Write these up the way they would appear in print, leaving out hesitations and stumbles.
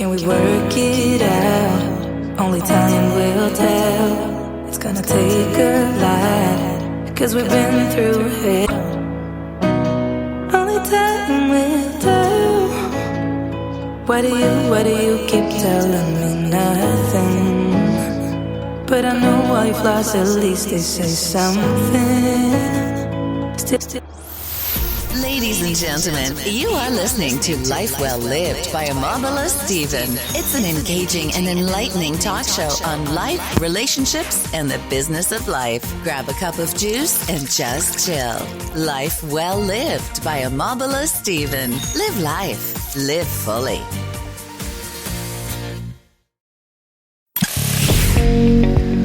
Can we work it out? Only time will tell. It's gonna take a lot, 'cause we've been through it. Only time will tell. Why do you keep telling me nothing? But I know life lost, at least they say something. Still. Ladies and gentlemen, you are listening to Life Well Lived by Amabala Stephen. It's an engaging and enlightening talk show on life, relationships, and the business of life. Grab a cup of juice and just chill. Life Well Lived by Amabala Stephen. Live life. Live fully.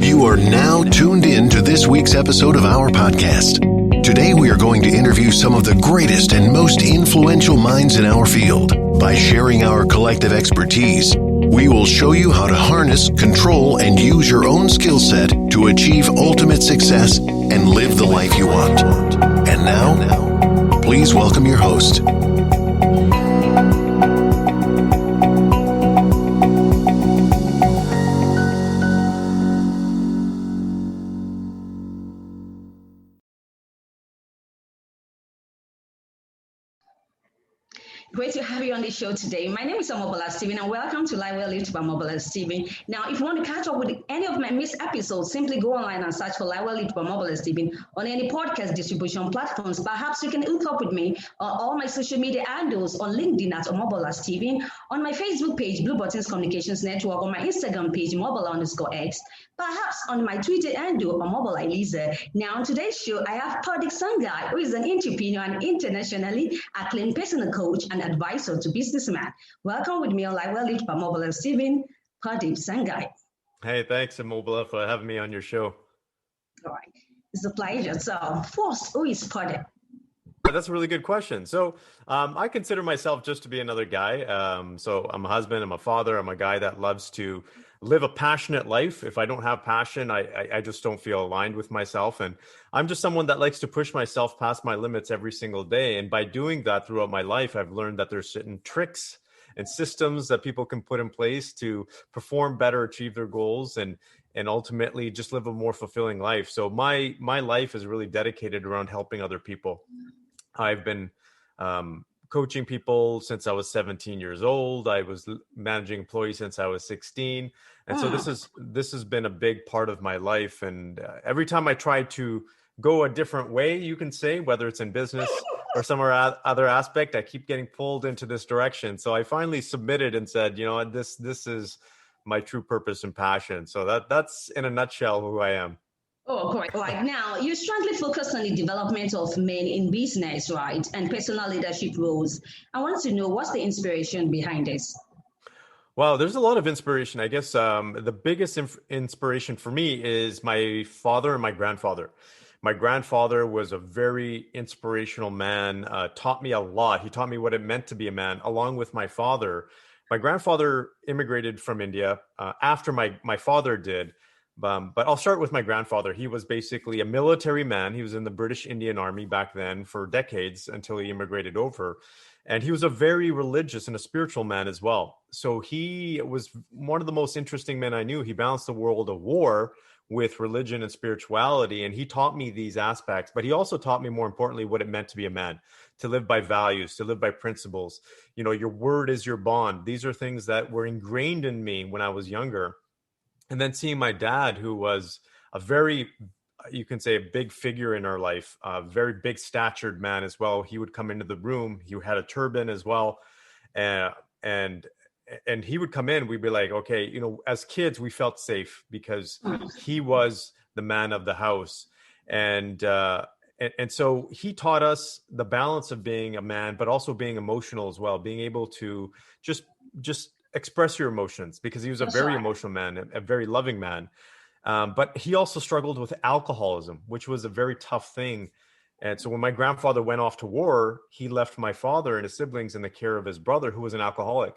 You are now tuned in to this week's episode of our podcast. Today we are going to interview some of the greatest and most influential minds in our field. By sharing our collective expertise, we will show you how to harness, control, and use your own skill set to achieve ultimate success and live the life you want. And now, please welcome your host. Great to have you on the show today. My name is Amabala Stephen, and welcome to Life Well Lived by Amabala Stephen. Now, if you want to catch up with any of my missed episodes, simply go online and search for Life Well Lived by Amabala Stephen on any podcast distribution platforms. Perhaps you can hook up with me on all my social media handles on LinkedIn at Amabala Stephen, on my Facebook page, Blue Buttons Communications Network, on my Instagram page, Amabala_X, perhaps on my Twitter handle, Amabala Eliza. Now, on today's show, I have Purdeep Sangha, who is an entrepreneur and internationally acclaimed personal coach and advisor to businessmen. Welcome with me on Life Well Lived by Amabala Stephen, Purdeep Sangha. Hey, thanks, Amabala, for having me on your show. All right, it's a pleasure. So, first, who is Purdeep? That's a really good question. So I consider myself just to be another guy. So I'm a husband, I'm a father, I'm a guy that loves to live a passionate life. If I don't have passion, I just don't feel aligned with myself. And I'm just someone that likes to push myself past my limits every single day. And by doing that throughout my life, I've learned that there's certain tricks and systems that people can put in place to perform better, achieve their goals, and ultimately just live a more fulfilling life. So my life is really dedicated around helping other people. I've been coaching people since I was 17 years old. I was managing employees since I was 16. And so this has been a big part of my life. And every time I try to go a different way, you can say, whether it's in business or some other aspect, I keep getting pulled into this direction. So I finally submitted and said, you know, this is my true purpose and passion. So that's in a nutshell who I am. Oh, correct. Right. Now, you strongly focus on the development of men in business, right, and personal leadership roles. I want to know, what's the inspiration behind this? Well, there's a lot of inspiration. I guess the biggest inspiration for me is my father and my grandfather. My grandfather was a very inspirational man, taught me a lot. He taught me what it meant to be a man, along with my father. My grandfather immigrated from India after my father did. But I'll start with my grandfather. He was basically a military man. He was in the British Indian Army back then for decades until he immigrated over. And he was a very religious and a spiritual man as well. So he was one of the most interesting men I knew. He balanced the world of war with religion and spirituality. And he taught me these aspects. But he also taught me, more importantly, what it meant to be a man, to live by values, to live by principles. You know, your word is your bond. These are things that were ingrained in me when I was younger. And then seeing my dad, who was a very, you can say, a big figure in our life, a very big statured man as well. He would come into the room. He had a turban as well. And he would come in. We'd be like, okay, you know, as kids, we felt safe because he was the man of the house. And so he taught us the balance of being a man, but also being emotional as well, being able to just express your emotions, because he was a very emotional man, a very loving man. But he also struggled with alcoholism, which was a very tough thing. And so when my grandfather went off to war, he left my father and his siblings in the care of his brother, who was an alcoholic.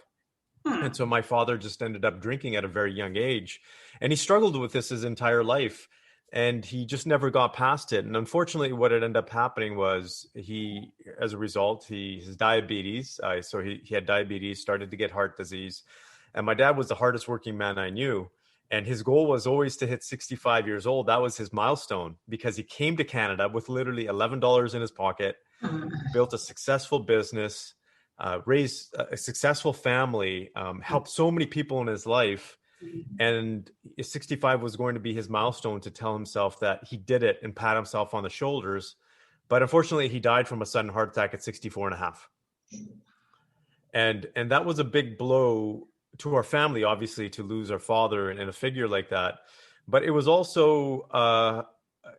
And so my father just ended up drinking at a very young age. And he struggled with this his entire life. And he just never got past it. And unfortunately, what had ended up happening was as a result, his diabetes. So he had diabetes, started to get heart disease. And my dad was the hardest working man I knew. And his goal was always to hit 65 years old. That was his milestone, because he came to Canada with literally $11 in his pocket, built a successful business, raised a successful family, helped so many people in his life. And 65 was going to be his milestone to tell himself that he did it and pat himself on the shoulders. But unfortunately, he died from a sudden heart attack at 64 and a half. And that was a big blow to our family, obviously, to lose our father and a figure like that. But it was also,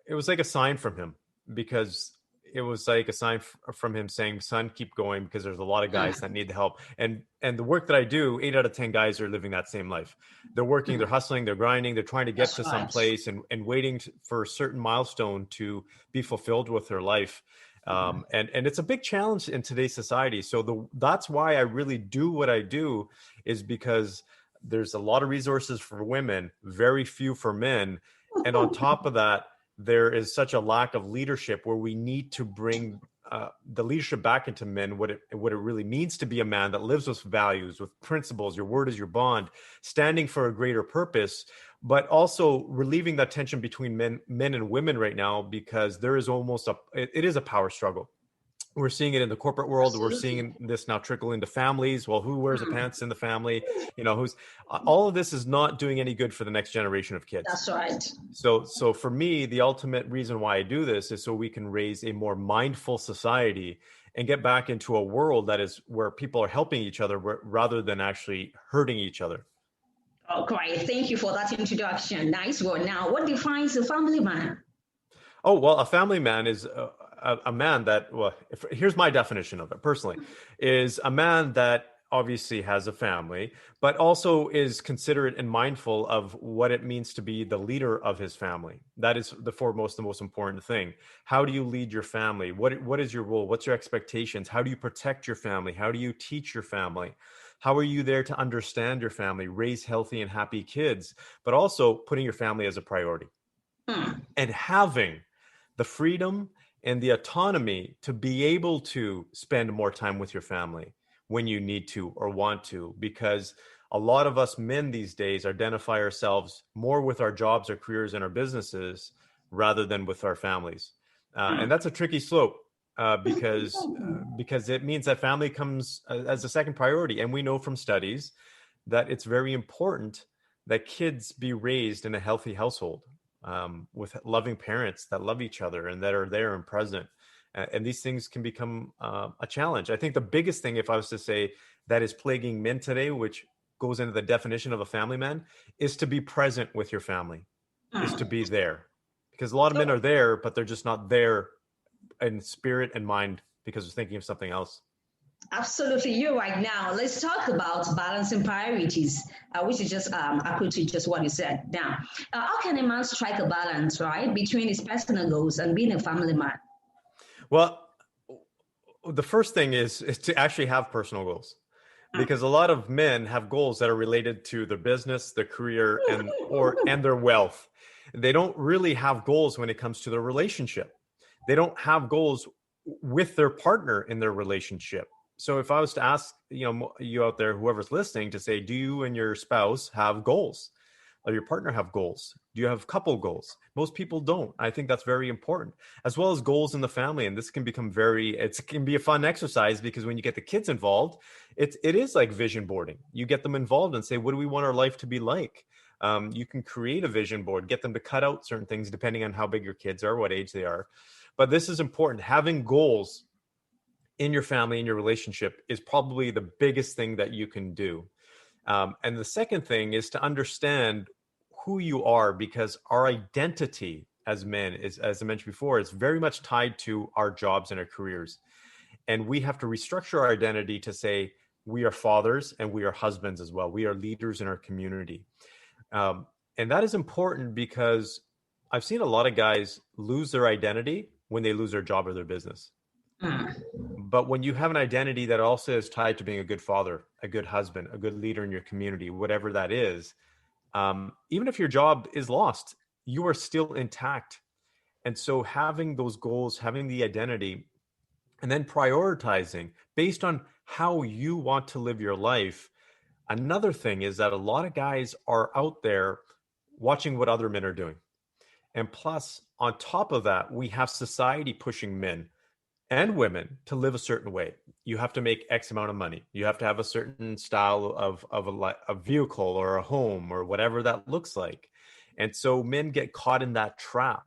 it was like a sign from him, because it was like a sign from him saying, son, keep going, because there's a lot of guys that need the help. And the work that I do, 8 out of 10 guys are living that same life. They're working, they're hustling, they're grinding, they're trying to get to some place and waiting for a certain milestone to be fulfilled with their life. And it's a big challenge in today's society. So that's why I really do what I do, is because there's a lot of resources for women, very few for men. And on top of that, there is such a lack of leadership, where we need to bring the leadership back into men, what it really means to be a man that lives with values, with principles, your word is your bond, standing for a greater purpose, but also relieving that tension between men and women right now, because there is almost it is a power struggle. We're seeing it in the corporate world. Absolutely. We're seeing this now trickle into families. Well, who wears the pants in the family? All of this is not doing any good for the next generation of kids. That's right. So for me, the ultimate reason why I do this is so we can raise a more mindful society and get back into a world that is where people are helping each other rather than actually hurting each other. Oh, great. Thank you for that introduction. Nice one. Now, what defines a family man? Oh, well, a family man is a man that, well, here's my definition of it personally, is a man that obviously has a family, but also is considerate and mindful of what it means to be the leader of his family. That is the most important thing. How do you lead your family? What is your role? What's your expectations? How do you protect your family? How do you teach your family? How are you there to understand your family, raise healthy and happy kids, but also putting your family as a priority and having the freedom and the autonomy to be able to spend more time with your family when you need to or want to, because a lot of us men these days identify ourselves more with our jobs, our careers, and our businesses rather than with our families. And that's a tricky slope because it means that family comes as a second priority. And we know from studies that it's very important that kids be raised in a healthy household. With loving parents that love each other and that are there and present. And these things can become a challenge. I think the biggest thing, if I was to say, that is plaguing men today, which goes into the definition of a family man, is to be present with your family, is to be there. Because a lot of men are there, but they're just not there in spirit and mind because they're thinking of something else. Absolutely, you're right. Now, let's talk about balancing priorities, which is just equal to just what you said. Now, how can a man strike a balance, right, between his personal goals and being a family man? Well, the first thing is to actually have personal goals, because a lot of men have goals that are related to their business, their career, and their wealth. They don't really have goals when it comes to their relationship. They don't have goals with their partner in their relationship. So if I was to ask, you out there, whoever's listening, to say, do you and your spouse have goals? Or your partner have goals? Do you have couple goals? Most people don't. I think that's very important, as well as goals in the family. And this can become it can be a fun exercise, because when you get the kids involved, it is like vision boarding. You get them involved and say, what do we want our life to be like? You can create a vision board, get them to cut out certain things depending on how big your kids are, what age they are. But this is important. Having goals in your family, in your relationship, is probably the biggest thing that you can do. And the second thing is to understand who you are, because our identity as men is, as I mentioned before, is very much tied to our jobs and our careers. And we have to restructure our identity to say we are fathers and we are husbands as well. We are leaders in our community. And that is important, because I've seen a lot of guys lose their identity when they lose their job or their business. But when you have an identity that also is tied to being a good father, a good husband, a good leader in your community, whatever that is, even if your job is lost, you are still intact. And so having those goals, having the identity, and then prioritizing based on how you want to live your life, Another thing is that a lot of guys are out there watching what other men are doing. And plus, on top of that, we have society pushing men and women to live a certain way. You have to make X amount of money. You have to have a certain style of a vehicle or a home or whatever that looks like. And so men get caught in that trap.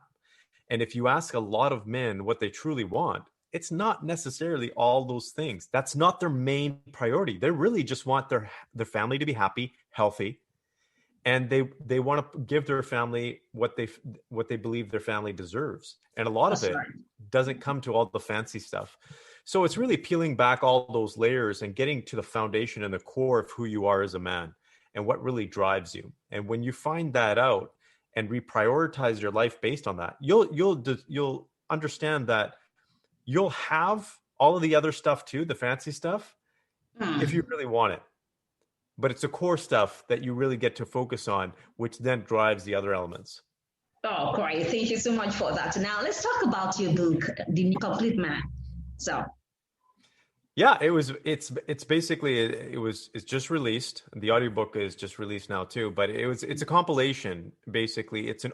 And if you ask a lot of men what they truly want, it's not necessarily all those things. That's not their main priority. They really just want their family to be happy, healthy, and they want to give their family what they believe their family deserves. And a lot of it doesn't come to all the fancy stuff. So it's really peeling back all those layers and getting to the foundation and the core of who you are as a man and what really drives you. And when you find that out and reprioritize your life based on that, you'll understand that you'll have all of the other stuff too, the fancy stuff, if you really want it. But it's the core stuff that you really get to focus on, which then drives the other elements. Oh, great. Thank you so much for that. Now let's talk about your book, The Complete Man. So yeah, it's just released. The audiobook is just released now too, but it's a compilation. Basically, it's an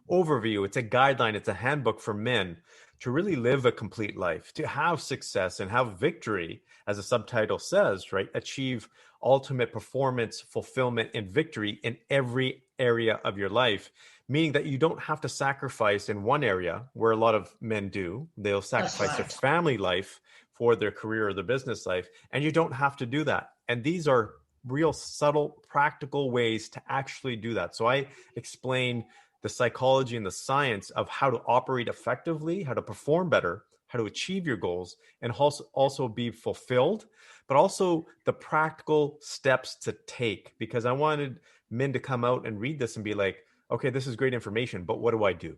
overview, it's a guideline, it's a handbook for men to really live a complete life, to have success and have victory, as the subtitle says, right? Achieve ultimate performance, fulfillment, and victory in every area of your life, meaning that you don't have to sacrifice in one area where a lot of men do. They'll sacrifice their family life for their career or their business life, and you don't have to do that. And these are real subtle, practical ways to actually do that. So I explain the psychology and the science of how to operate effectively, how to perform better, how to achieve your goals, and also be fulfilled, but also the practical steps to take, because I wanted men to come out and read this and be like, okay, this is great information, but what do I do?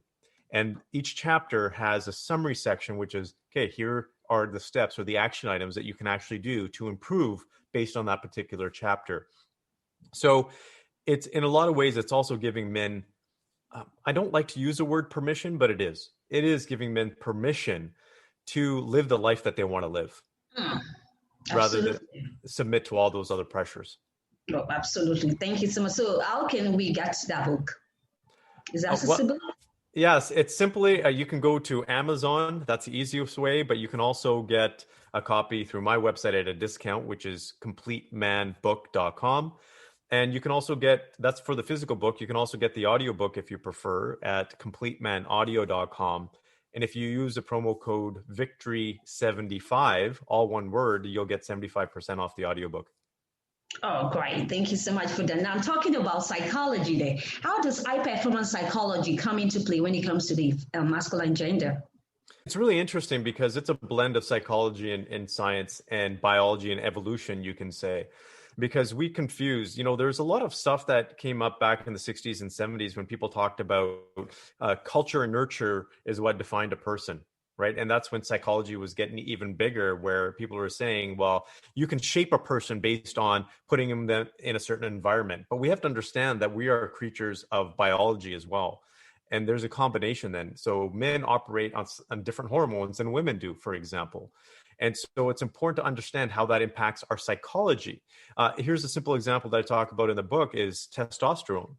And each chapter has a summary section, which is, okay, here are the steps or the action items that you can actually do to improve based on that particular chapter. So it's, in a lot of ways, it's also giving men, I don't like to use the word permission, but it is giving men permission to live the life that they want to live, rather than submit to all those other pressures. Oh, absolutely. Thank you so much. So how can we get that book? Is that accessible? Yes, it's simply, you can go to Amazon. That's the easiest way, but you can also get a copy through my website at a discount, which is completemanbook.com. And you can also get, that's for the physical book. You can also get the audiobook if you prefer at completemanaudio.com. And if you use the promo code VICTORY75, all one word, you'll get 75% off the audiobook. Oh, great. Thank you so much for that. Now, I'm talking about psychology there. How does high-performance psychology come into play when it comes to the masculine gender? It's really interesting because it's a blend of psychology and science and biology and evolution, you can say. Because we confuse, there's a lot of stuff that came up back in the 60s and 70s when people talked about culture and nurture is what defined a person, right? And that's when psychology was getting even bigger, where people were saying, well, you can shape a person based on putting them in a certain environment. But we have to understand that we are creatures of biology as well. And there's a combination then. So men operate on different hormones than women do, for example. And so it's important to understand how that impacts our psychology. Here's a simple example that I talk about in the book is testosterone.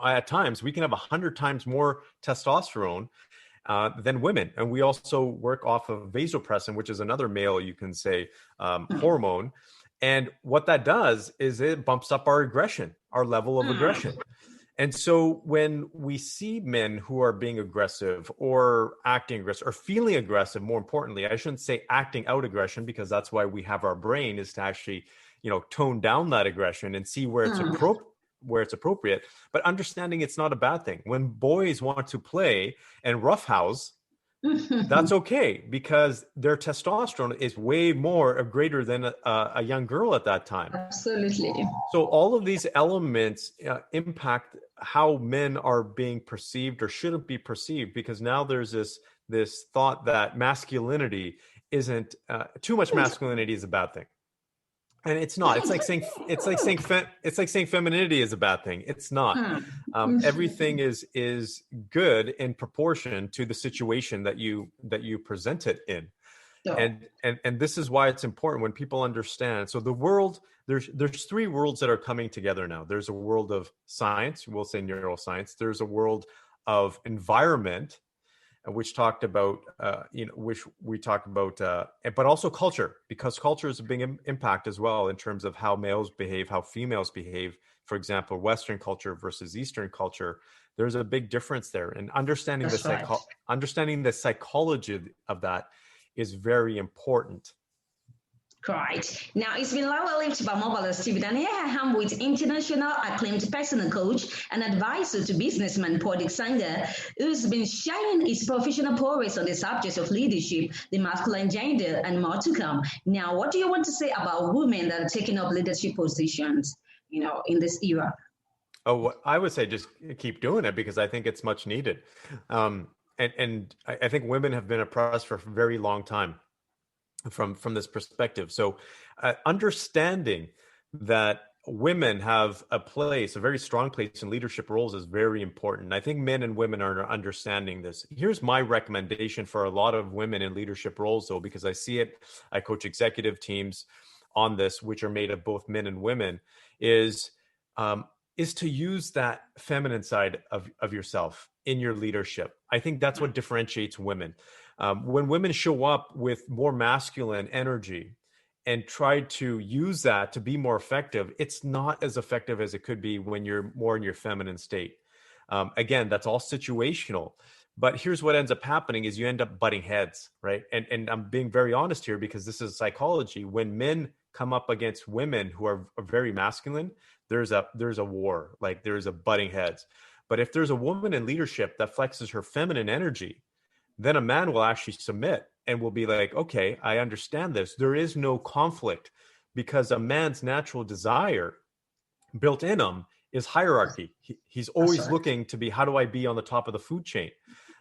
At times, we can have 100 times more testosterone than women. And we also work off of vasopressin, which is another male, you can say, hormone. And what that does is it bumps up our aggression, our level of aggression. And so when we see men who are being aggressive or acting aggressive or feeling aggressive, more importantly, I shouldn't say acting out aggression, because that's why we have our brain, is to actually, tone down that aggression and see where it's appropriate, but understanding it's not a bad thing. When boys want to play and roughhouse, that's okay, because their testosterone is way more greater than a young girl at that time. Absolutely. So all of these elements impact how men are being perceived or shouldn't be perceived, because now there's this thought that masculinity isn't too much masculinity is a bad thing. And it's not. It's like saying femininity is a bad thing. It's not. Everything is good in proportion to the situation that you present it in. And this is why it's important when people understand. So the world there's three worlds that are coming together now. There's a world of science, we'll say neuroscience. There's a world of environment, which talked about, which we talked about, but also culture, because culture is a big impact as well in terms of how males behave, how females behave. For example, Western culture versus Eastern culture, there's a big difference there. And understanding understanding the psychology of that is very important. Right. Now, it's been well lived by Mobile Steve, and here I am with international acclaimed personal coach and advisor to businessman Purdeep Sangha, who's been sharing his professional prowess on the subjects of leadership, the masculine gender, and more to come. Now, what do you want to say about women that are taking up leadership positions, in this era? Oh, I would say just keep doing it, because I think it's much needed. And I think women have been oppressed for a very long time from this perspective. So understanding that women have a very strong place in leadership roles is very important. I think men and women are understanding this. Here's my recommendation for a lot of women in leadership roles, though, because I see it. I coach executive teams on this, which are made of both men and women, is to use that feminine side of yourself in your leadership. I think that's what differentiates women. When women show up with more masculine energy and try to use that to be more effective, it's not as effective as it could be when you're more in your feminine state. Again, that's all situational. But here's what ends up happening is you end up butting heads, right? And I'm being very honest here, because this is psychology. When men come up against women who are very masculine, there's a war, like there's a butting heads. But if there's a woman in leadership that flexes her feminine energy, then a man will actually submit and will be like, okay, I understand this. There is no conflict, because a man's natural desire built in him is hierarchy. He's always looking to be, how do I be on the top of the food chain?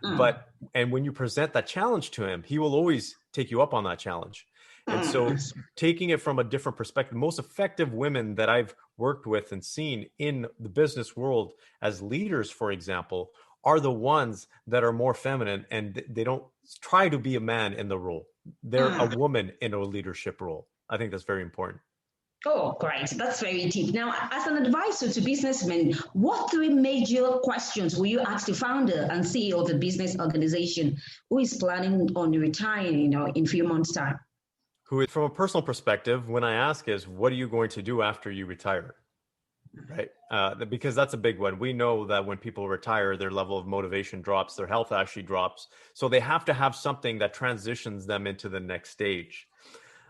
And when you present that challenge to him, he will always take you up on that challenge. And so taking it from a different perspective, most effective women that I've worked with and seen in the business world as leaders, for example, are the ones that are more feminine, and they don't try to be a man in the role. They're a woman in a leadership role. I think that's very important. Oh, great. That's very deep. Now, as an advisor to businessmen, what three major questions will you ask the founder and CEO of a business organization who is planning on retiring, in a few months' time? From a personal perspective, when I ask is, what are you going to do after you retire? Right? Because that's a big one. We know that when people retire, their level of motivation drops, their health actually drops. So they have to have something that transitions them into the next stage.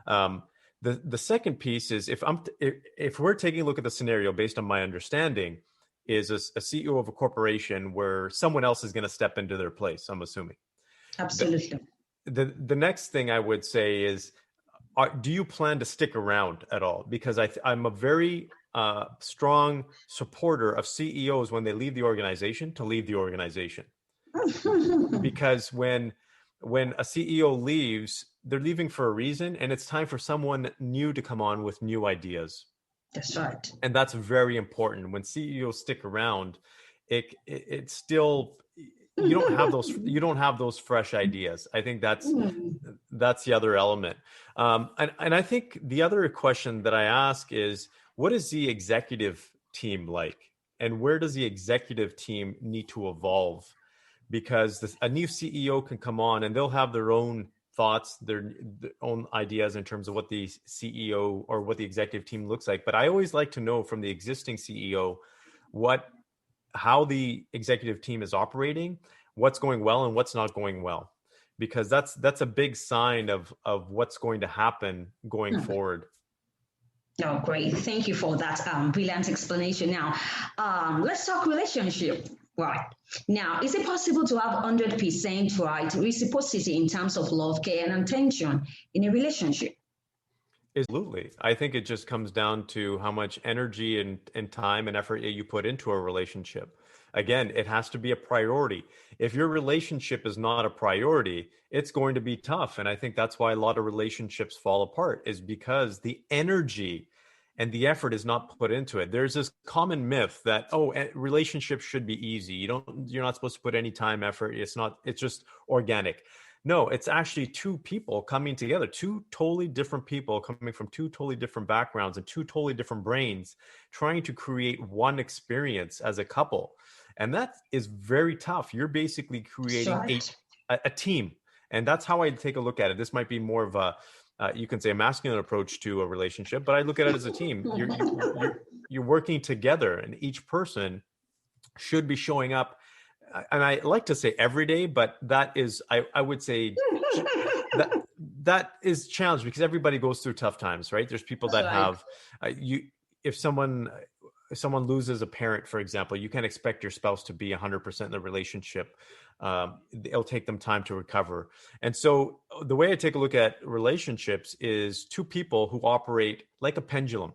The second piece is, if we're taking a look at the scenario based on my understanding, is a CEO of a corporation where someone else is going to step into their place, I'm assuming. Absolutely. The next thing I would say is, do you plan to stick around at all? Because I'm a very strong supporter of CEOs when they leave the organization to leave the organization. Because when a CEO leaves, they're leaving for a reason, and it's time for someone new to come on with new ideas. That's right. And that's very important. When CEOs stick around, it's still, you don't have those fresh ideas. I think that's the other element. And I think the other question that I ask is, what is the executive team like? And where does the executive team need to evolve? Because a new CEO can come on and they'll have their own thoughts, their own ideas in terms of what the CEO or what the executive team looks like. But I always like to know from the existing CEO how the executive team is operating, what's going well and what's not going well, because that's a big sign of what's going to happen going forward. Oh, great. Thank you for that brilliant explanation. Now, let's talk relationship. Right. Now, is it possible to have 100% right reciprocity in terms of love, care, and attention in a relationship? Absolutely. I think it just comes down to how much energy and time and effort you put into a relationship. Again, it has to be a priority. If your relationship is not a priority, it's going to be tough. And I think that's why a lot of relationships fall apart, is because the energy and the effort is not put into it. There's this common myth that, relationships should be easy. You're not supposed to put any time, effort. It's just organic. No, it's actually two people coming together, two totally different people coming from two totally different backgrounds and two totally different brains, trying to create one experience as a couple. And that is very tough. You're basically That's creating right. a team. And that's how I take a look at it. This might be more of a, you can say a masculine approach to a relationship, but I look at it as a team. You're working together, and each person should be showing up. And I like to say every day, but that is, I would say that that is challenged because everybody goes through tough times, right? There's people That's that right. have if someone loses a parent, for example, you can't expect your spouse to be 100% in the relationship. It'll take them time to recover. And so the way I take a look at relationships is two people who operate like a pendulum.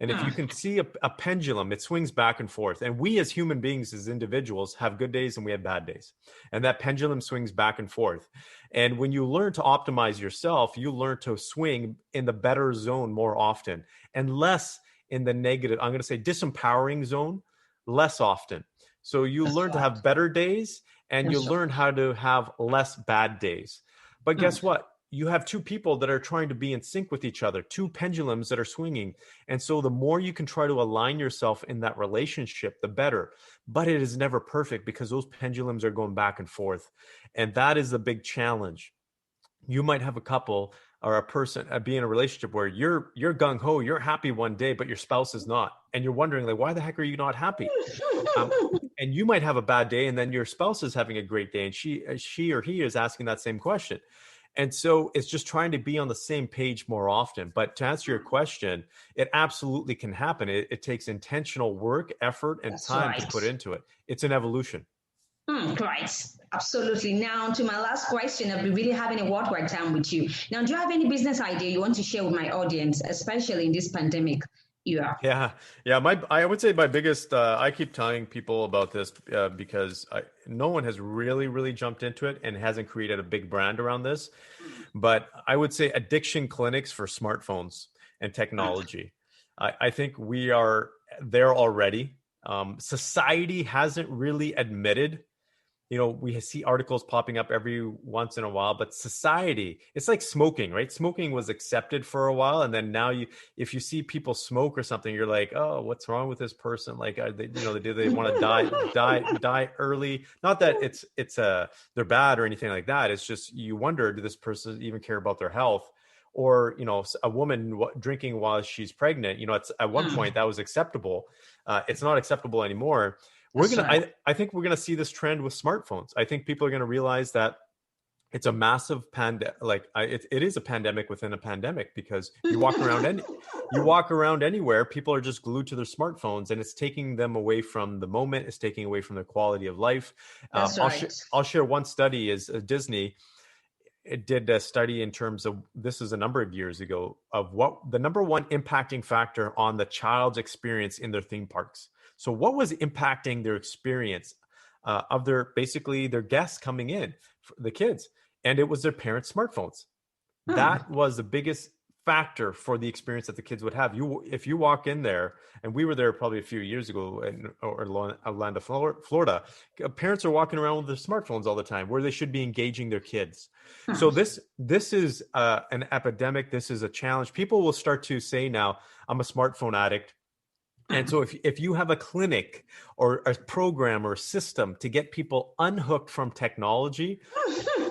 And if you can see a pendulum, it swings back and forth. And we as human beings, as individuals, have good days and we have bad days. And that pendulum swings back and forth. And when you learn to optimize yourself, you learn to swing in the better zone more often and less in the negative, I'm going to say disempowering zone, less often. So you That's learn to right. have better days and you That's right. learn how to have less bad days. But guess what? You have two people that are trying to be in sync with each other, two pendulums that are swinging. And so the more you can try to align yourself in that relationship, the better. But it is never perfect because those pendulums are going back and forth. And that is the big challenge. You might have a couple or a person be in a relationship where you're gung-ho, you're happy one day, but your spouse is not. And you're wondering, like, why the heck are you not happy? And you might have a bad day and then your spouse is having a great day and she or he is asking that same question. And so it's just trying to be on the same page more often. But to answer your question, it absolutely can happen. It takes intentional work, effort, and That's time to right. put into it. It's an evolution. Right. Absolutely. Now, to my last question, I'll be really having a word time with you. Now, do you have any business idea you want to share with my audience, especially in this pandemic era? Yeah. I would say my biggest, I keep telling people about this because no one has really jumped into it and hasn't created a big brand around this. But I would say addiction clinics for smartphones and technology. I think we are there already. Society hasn't really admitted, we see articles popping up every once in a while, but society, it's like smoking, right? Smoking was accepted for a while. And then now if you see people smoke or something, you're like, oh, what's wrong with this person? Like, are they, do they want to die early? Not that they're bad or anything like that. It's just, you wonder, do this person even care about their health? Or, a woman drinking while she's pregnant, it's at one point that was acceptable. It's not acceptable anymore. I think we're gonna see this trend with smartphones. I think people are gonna realize that it's a massive pandemic. It is a pandemic within a pandemic because you walk around anywhere, people are just glued to their smartphones, and it's taking them away from the moment. It's taking away from their quality of life. That's right. I'll share one study. Is Disney it did a study in terms of, this is a number of years ago, of what the number one impacting factor on the child's experience in their theme parks. So what was impacting their experience of their guests coming in, the kids? And it was their parents' smartphones. That was the biggest factor for the experience that the kids would have. If you walk in there, and we were there probably a few years ago in Orlando, Florida, parents are walking around with their smartphones all the time where they should be engaging their kids. So this is an epidemic. This is a challenge. People will start to say now, I'm a smartphone addict. And so if you have a clinic or a program or a system to get people unhooked from technology,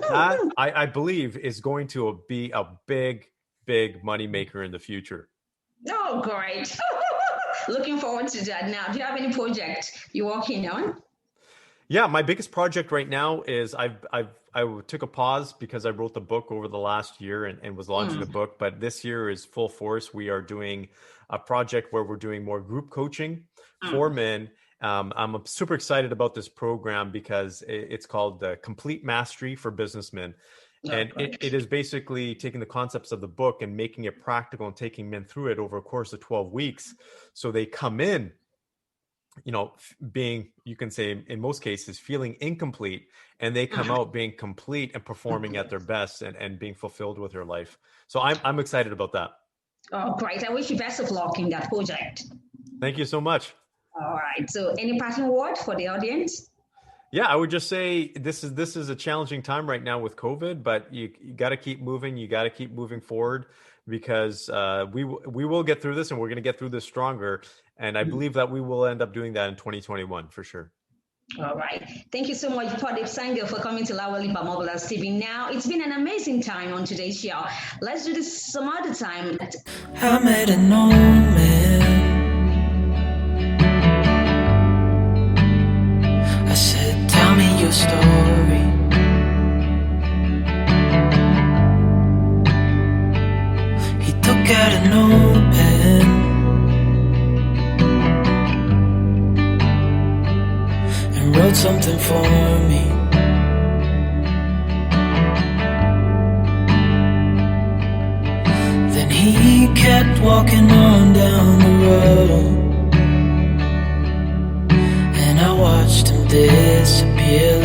that I believe is going to be a big money maker in the future. Oh, great. Looking forward to that. Now, do you have any project you're working on? Yeah, my biggest project right now is I took a pause because I wrote the book over the last year and was launching the book. But this year is full force. We are doing a project where we're doing more group coaching for men. I'm super excited about this program because it's called the Complete Mastery for Businessmen. And it is basically taking the concepts of the book and making it practical and taking men through it over a course of 12 weeks. So they come in, being, you can say in most cases, feeling incomplete, and they come out being complete and performing at their best and being fulfilled with their life. So I'm excited about that. Oh, great. I wish you best of luck in that project. Thank you so much. All right. So any parting word for the audience? Yeah, I would just say this is a challenging time right now with COVID, but you got to keep moving. You got to keep moving forward because we will get through this, and we're going to get through this stronger. And I believe that we will end up doing that in 2021 for sure. All right. Thank you so much, Purdeep Sangha, for coming to Lawali Mobilas TV. Now, it's been an amazing time on today's show. Let's do this some other time. I made a no man. I said, tell me your story. He took out a notepad and wrote something for me. Then he kept walking on down the road, and I watched him disappear